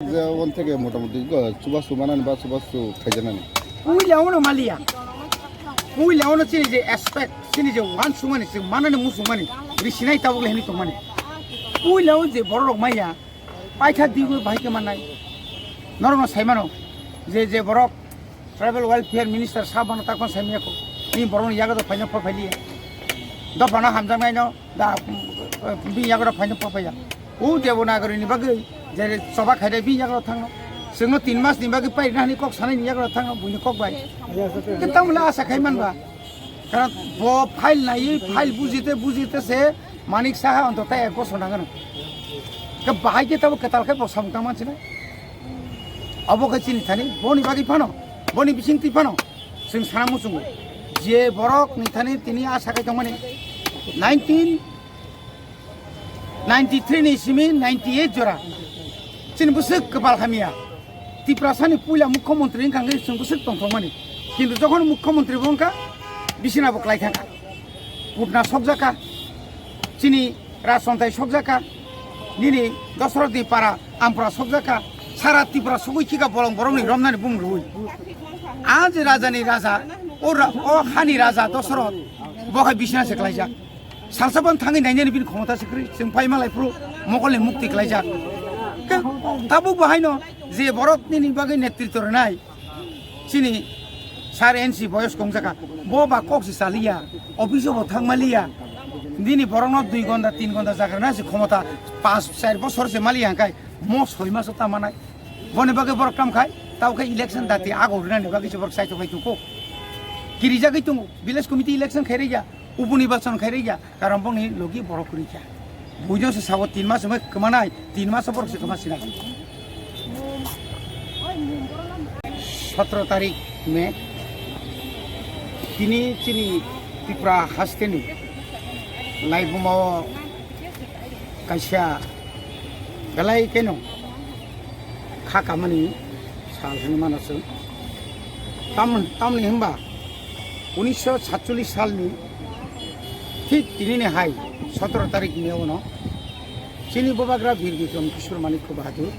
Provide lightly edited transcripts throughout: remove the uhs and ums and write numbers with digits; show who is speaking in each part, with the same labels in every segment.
Speaker 1: ওখান থেকে মোটামুটি চুবাসু বানানি বা চুবাসু খাইজানানি
Speaker 2: পুইলাওনো মালিয়া পুইলাওনো চিনি যে এসপেক্ট চিনি যে ওয়ান সুমানি যে মানানি মুসুমানি রিসিনাই তাবগলে হেনি তো মানে পুইলাও যে বড় মাইয়া পাইখা দিগো ভাইকে মানাই নরম সাইমানো যে বড় ট্রাইবেল ওয়েলফেয়ার মিনিস্টার সাবানো তাকন সাইমিয়াকো নি বড় ইয়াগো ফাইনা ফাইলিয়ে দফাना हामजांनायनो दा बि यागो फाइनो फाया उ देवनागरिनि बागै जेरै सभा खायदे बि यागो थांनो जोंनो 3 मासनि बागै पाइनानि कक सानायनि यागो थांनो बुनि कक बाय कितामला आशा खायमानबा कारण ब फाइल नायै फाइल बुजिते से मानिक साहा अन्तत एक बसर नांगोन के बाहायके तब केतालखे बसामका मानसिना अबके चिनि थानि बनि बागै फानो बनि बिसिंति फानो जों साना मुसुङो जे बरक निथानि तिनि आशा खायदोंमाने 1993 ni simi 98 jora sin busuk kepal hamia tiprasani puila mukhomontri kangge sun busuk tongtongmani kintu jokhon mukhomontri bongka bisina boklai thaka putna sokjaka chini rasontai sokjaka nini dosrodi para ampra sokjaka sara tipra sugui kika bolong borongni romnani bumrui आज राजानि राजा ओ हानि राजा दशरथ बहाय बिसिना सेख्लायजा सालसाबान थाङै नायनायनि बिन क्षमता सिख्रि जों फाइमालायफ्रु मगलनि मुक्ति खालायजा ताबु बाहायनो जे बरकनि बागै नेतृत्व रनाय सिनि सार एनसि बयस गंजाका बबा कक्सि सालिया अफिसआव थांमालिया दिनै बरकनो 2 घन्टा 3 घन्टा जाग्राना जे क्षमता 5-4 बছरसे मालिया हांखाय म 6 मास तामानाय बने बागै बरक कामखाय तावखै इलेक्शन दाति आगरनानै बागै बरक साइतो फाइतुको किरिजागै दङ विलेज कमिटि इलेक्शन खायरैया उपनिर्वाचन खायरैया कारण बंनि लगी बरक करिया बुइनो से साबो 3 मास समय कमानाय 3 मास बरक से कमासिना 17 तारिख में तिनी चिनी त्रिपुरा हास्टेनि लाइबुमाव काइसा गलाय केनो खाखामानि सालनि मानसजों तामनि होनबा 1947 सालनि ठीक दिनैनि हाय 17 तारिखनि उनाव चिनि बबाग्रा वीर विक्रम किशोर मानिक बहादुर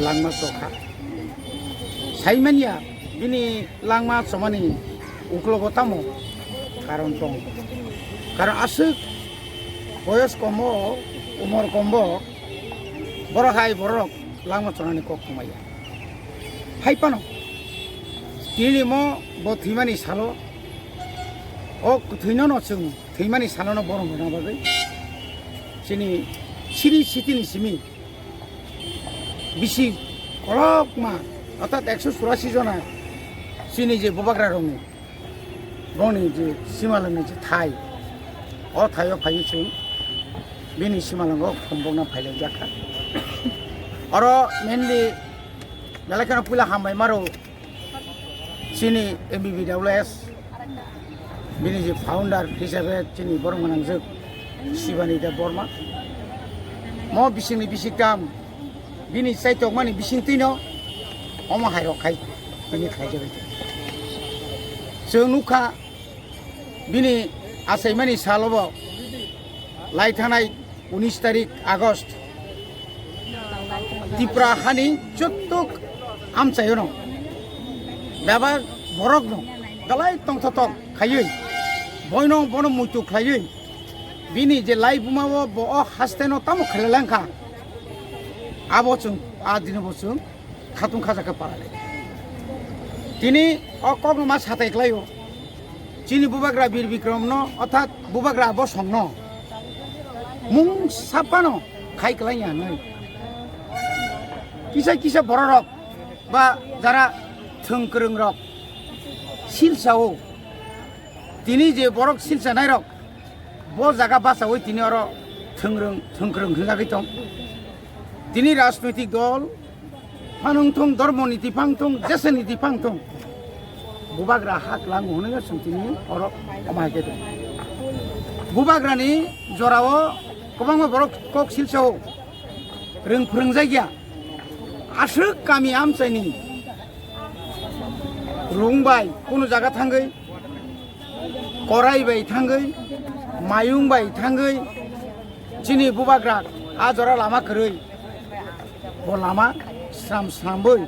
Speaker 2: लांमा चखा साइमानिया बिनि लांमा चमानि उक्लगतामो कारण दं कारण आसुक बयस कम उमर कमबो बरहाय बरक लांमा चनानि कक खमाया हाइपानो दिनै म बथैमानि सालो अ थैनो जों थैमानि सालनो बर मोना बागै जोंनि सिरि सिटिनि सिमि बिसि कलकमा अर्थात 184 जना जोंनि जे बबाग्रा दङ गावनि जे सिमालांनि जे थाय अ थायाव फायो जों बेनि सिमालांखौ खम्बावना फायलाय जाखा आरो मेनलि बेलाखाना पुला हामबाय मारो चिनि MBBWS बिनि जे फाउन्डार हिसाबै चिनि बरमनांजों शिबानी दा बर्मा म बिसिंनि बिसिकाम बिनि साइतक माने बिसिंतिनो अमा हायरखाय बिनि खायजाबाय जों नुखा बिनि आसायमानि सालबो लायथानाय 19 तारिख आगस्ट त्रिपुरा हानि जत्तुक आमचायनो बेबा बरक दं गलाय तंथतक खायै बयनो बनो मुतु खायै बिनि जे लाइबुमावो ब हास्तेनो तामो खलेलांखा आबोचुं आदिनो बचुं खातुं खाजाखा पाराले तिनि अकक मा साथायख्लायो चिनि बुबाग्रा वीर विक्रमनो अर्थात बुबाग्रा बसंनो मुं सापानो खायख्लाया नै किसा बररक बा जारा थोंक्रों रक सिलसाओ तिनी जे बरक सिलसा नाय रक ब जागा बासाओ तिनी अर थोंक्रों होगाखै दं तिनी राजनैतिक दल फानंथं धर्मनीति फांथं जेसेनीति फांथं बुबाग्रा हाक लांगो होनो जों तिनी अर अमायके दं बुबाग्रानि जराव गोबां बरक कक सिलसाओ रोंफोरों जायगा आसुक गामि आमचायनि रुंबाय कोनो जागा थांगै करायबाय थांगै मायुंबाय थांगै चिनि बुबाग्रा आजरा लामा खोरै लामा स्राम स्रामबै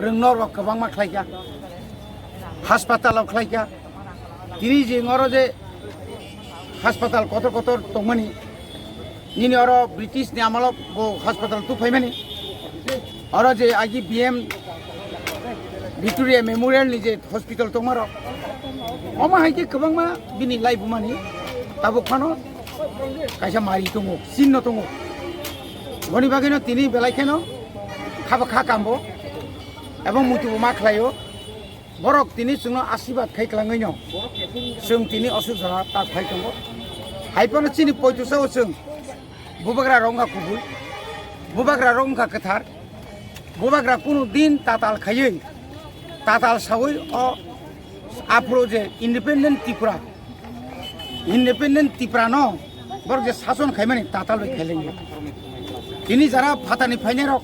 Speaker 2: रोंनो रक गोबां मा खालायगा हास्पातालाव खालायगा दिनै जोङो जे हास्पाताल कतर कतर दंमोन निनि अर ब्रिटिश नि आमालाव बो हास्पाताल तु फैमानि अर जे आगि बीएम भिक्टोरिया मेमोरियल नि जे हस्पिटाल दंमार अमा हायके गोबां मा बिनि लाइबुमानि ताबो खानो कायसा मारि दङ सिन्न दङ बनि बागैनो तिनि बेलायखेनो खाबा खा कामबो एबं मुतिबो मा खालायो बरक तिनि जोंनो आशीर्वाद खायख्लाङैनो जों तिनि असुजरा ताक फायदोंबो हायपनो चिनि पयतुसाव जों बुबाग्रा रंगा कुबुल बुबाग्रा रंगा कथार बुबाग्रा कुनु दिन ताताल खायै ताताल सावै अ आफ्रो जे इंडिपेंडेंट त्रिपुरा न बर जे शासन खायमानि ताताल बै खायलायो तिनि जारा फातानि फायने रक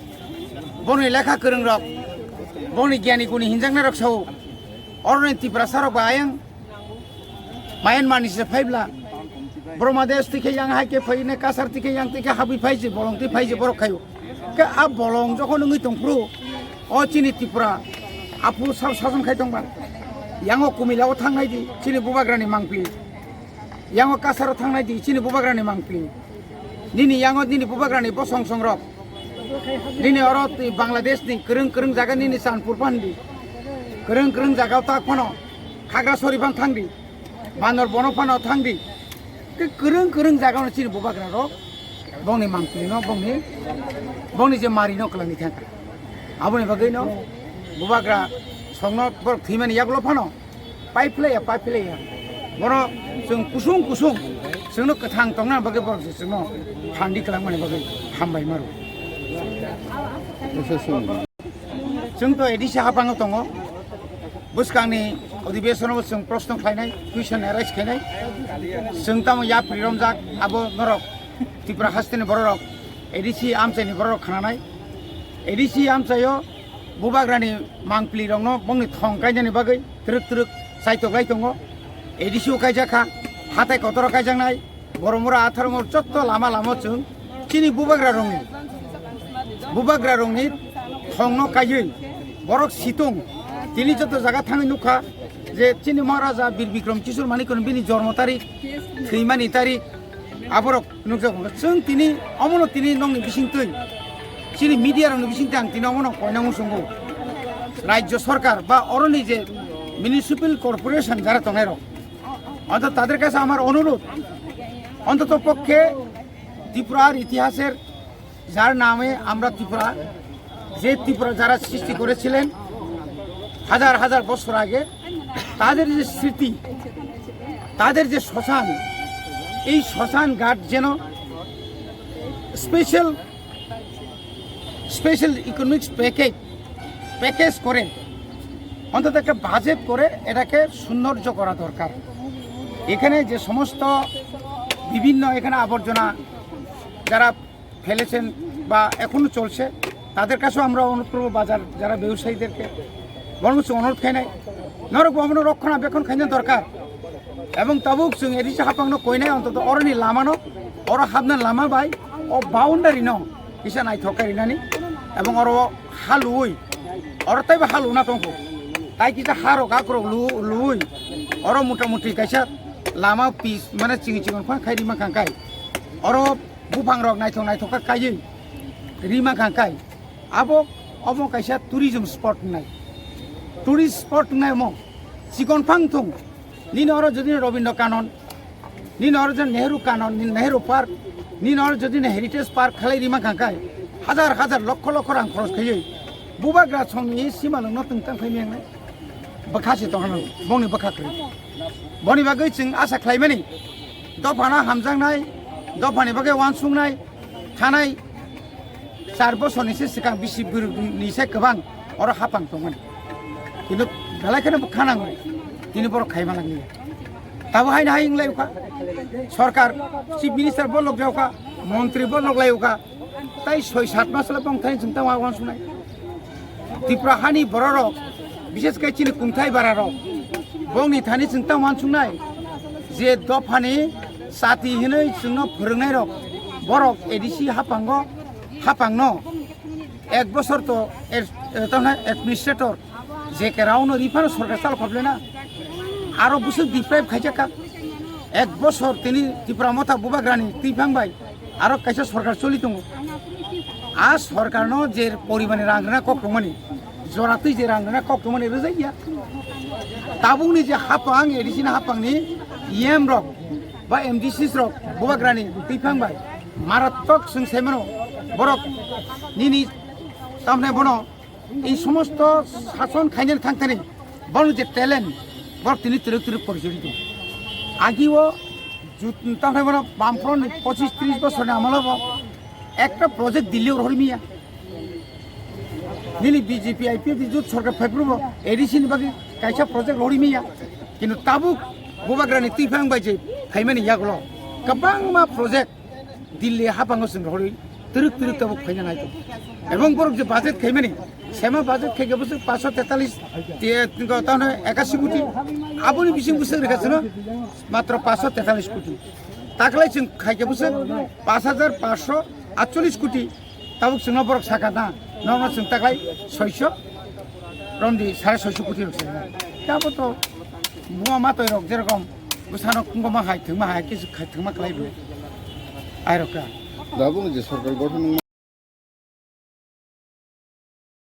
Speaker 2: बनि लेखा गोरों रक बनि गियानी गुनि हिनजांना रक साव अरनि त्रिपुरा सारक बायं म्यानमारनि से फायब्ला ब्रह्मदेश तिखे yang हायके फैने कासार तिखे yang तिखे हाबि फायजे बलं ति फायजे बरक खायो के आ बलं जखन नङै दंफ्रु अ चिनि त्रिपुरा आफु साव शासन खाय दंबा यांगो कुमिलाव थांनाय दि चिनि बुबाग्रानि मांप्लि यांगो कासाराव थांनाय दि चिनि बुबाग्रानि मांप्लि दिनि यांगो दिनि बुबाग्रानि बसं संरक दिनि अरत बांलादेशनि गोरों जागानि नि चानपुर पानदि गोरों जागाव ताक फनो खागड़ाछरि फान थांदि बानर बनफानाव थांदि के गोरों जागाव चिनि बुबाग्रा र बंनि मांप्लि न बंनि जे मारि न कलानि थांका आबनि बागै न बुबाग्रा संनो बर थैमानि यागल फानो पाइपलाया बर जों कुसुं जोंनो गोथां दंना बागै बर जोंनो फान्डि खालामनानै बागै हामबाय मारो जोंथ' एडिसि हाबाङाव दङ बुसकांनि अधिवेशनाव जों प्रश्न खायनाय कुइसन एराइज खायनाय जों ताम या प्रिरम जाक आबो नरक त्रिपुरा हास्टेनि बररक एडिसि आमचाइनि बररक खानाय एडिसि आमचायो बुबाग्रानि मांप्लि रंनो बंनि थं कायजानि बागै त्रुक साइतोग्लाय दङ एडिसिओ कायजाखा हाथाय कतर कायजांनाय बरमरा आथारमर चत्त लामा जों चिनि बुबाग्रा रंनि थंनो कायै बरक सिtung तिनि जत जागा थाङै नुखा जे चिनि महाराजा बीर बिक्रम किशोर मानिकन बिनि जन्म तारिख थैमानि तारिख आबरक नुजागो जों तिनि अमनो तिनि नंनि बिसिंतै चिनि मिडिया रंनि बिसिंतै आं तिनि अमनो कयनांगौ संगौ राज्य सरकार बा अरनि जे মিউনিসিপ্যাল কর্পোরেশন যারা তংয়ের অন্তত তাদের কাছে আমার অনুরোধ অন্তত পক্ষে ত্রিপুরার ইতিহাসের যার নামে আমরা ত্রিপুরা যারা সৃষ্টি করেছিলেন হাজার বছর আগে তাদের যে স্মৃতি তাদের যে শ্মশান এই শ্মশান ঘাট যেন স্পেশাল ইকোনমিক্স প্যাকেজ করে অন্তত একটা বাজেট করে এটাকে সৌন্দর্য করা দরকার। এখানে যে সমস্ত বিভিন্ন এখানে আবর্জনা যারা ফেলেছেন বা এখনো চলছে তাদের কাছেও আমরা অনুরোধ করব বাজার যারা ব্যবসায়ীদেরকে বরঞ্চ অনুরোধ খাই নাই নরক ভবন রক্ষণাবেক্ষণ খাইনে দরকার এবং তবুক जों एडिसि हापांनो कयनाय অন্তত अरनि लामानो अर हाबना लामा बाय अ बाउन्डारि न किसा नायथकारिनानि এবং अर हालुय अरतायबो हालुना दंखो ताई किसा हारो गाग्रो लुय अर मुटामुटि कायसा लामा पिस माने चिंगन फान खाय रिमा खांखाय अर बुफां रक नायथका कायै रिमा खांखाय अबो कायसा टुरिजम स्पट नाय टुरिस्ट स्पट नाय मो चिकन फां थं नीन और जदि रवीन्द्र कानन नीन और नेहरू कानन नेहरू पार्क नीन और जदि हेरिटेज पार्क खालाय रिमा खांखाय हाजार लक्ष रां खरच खायै बुबाग्रा संनि सीमा लंनो तंतां फैमेंनाय बखासे तंहानो बंनि बखाख्रि बनि बागै जों आसा खालायमानि दफाना हामजांनाय दफानि बागै वानसुंनाय थानाय 4 बोसोरनिसो सिगां बिसि बुरनिसे गोबां अर हापां दंमोन किन्तु बेलायखौनो खानांगौ दिनै बर' खायमा लांनो दाबो हायनो हायिंलायौखा सरकार चिफ मिनिस्टार बो लगजावखा मन्त्रि बो लगलायौखा ताई 6-7 मासला बंथाय जों ता वान सुनाय त्रिपुरा हानि बर' रक बिशेष kai चिनि कुंथाय बारा रक बंनि थानि जों ता वान सुनाय जे दफानि साथि हिनै जोंनो फोरोंनाय रक बरक एडिसि हापांनो এক বছর তো অ্যাডমিনিস্ট্রেটর যে কে রাউন্ড রিফান্ড সরকার চাল করলে না আরো বছর ডিপ্রাইভ খাইছে কাক এক বছর তিনি ত্রিপুরা মতা বুবাগ্রানি ত্রিফাংবাই আরো কাইছে সরকার চলি দङ আর সরকারনো যে পরিমাণে রাंग्रा कक्टमानि जरातै जे रांग्रा कक्टमानि रोजाइया ताबुंनि जे हापां एडिसिन हापांनि इएम रक बा एमडिसिस रक बुबाग्रानि दैफांबाय मारात्मक जों सेमनो बरक निनि तामने बनो এই সমস্ত শাসন খাইনের থাকতেনি বড় যে ট্যালেন্ট বড় তিনি তিরুক তিরুক পরিচালিত আগেও তারপরে বড় বামফ্রন্ট 25-30 বছরের আমল একটা প্রজেক্ট দিল্লি হরমিয়া নিলি বিজেপি আইপিএফ জুট সরকার ফেব্রুব এডিসিন বাকি কাইসা প্রজেক্ট হরমিয়া কিন্তু তাবুক বুবাগ্রানি ত্রিফাং বাইছে খাইমানি ইয়াগুলো গোबां मा প্রজেক্ট দিল্লি হাপাঙ্গ जों হরি তিরুক তিরুক তাবুক ফাইনা নাইতো এবং বরক যে বাজেট খাইমানি সেমা বাজেট খাইগে বছর 543 তাহলে 81 কোটি আবুনি বিসিং বছর রেখেছিল মাত্র 543 কোটি তাকলাই जों খাইগে বছর 5548 কোটি তাবুক जों বরক সাকা না নন जों তাকলাই 600 রন্দি 650 কোটি রকছে তাবো তো মুয়া মাতই রক যেরকম বুসানো কুঙ্গমা হাই থংমা হাই কিছু খাই থংমা ক্লাইবো আইরকা
Speaker 1: दा बुङो जे सरकार गठन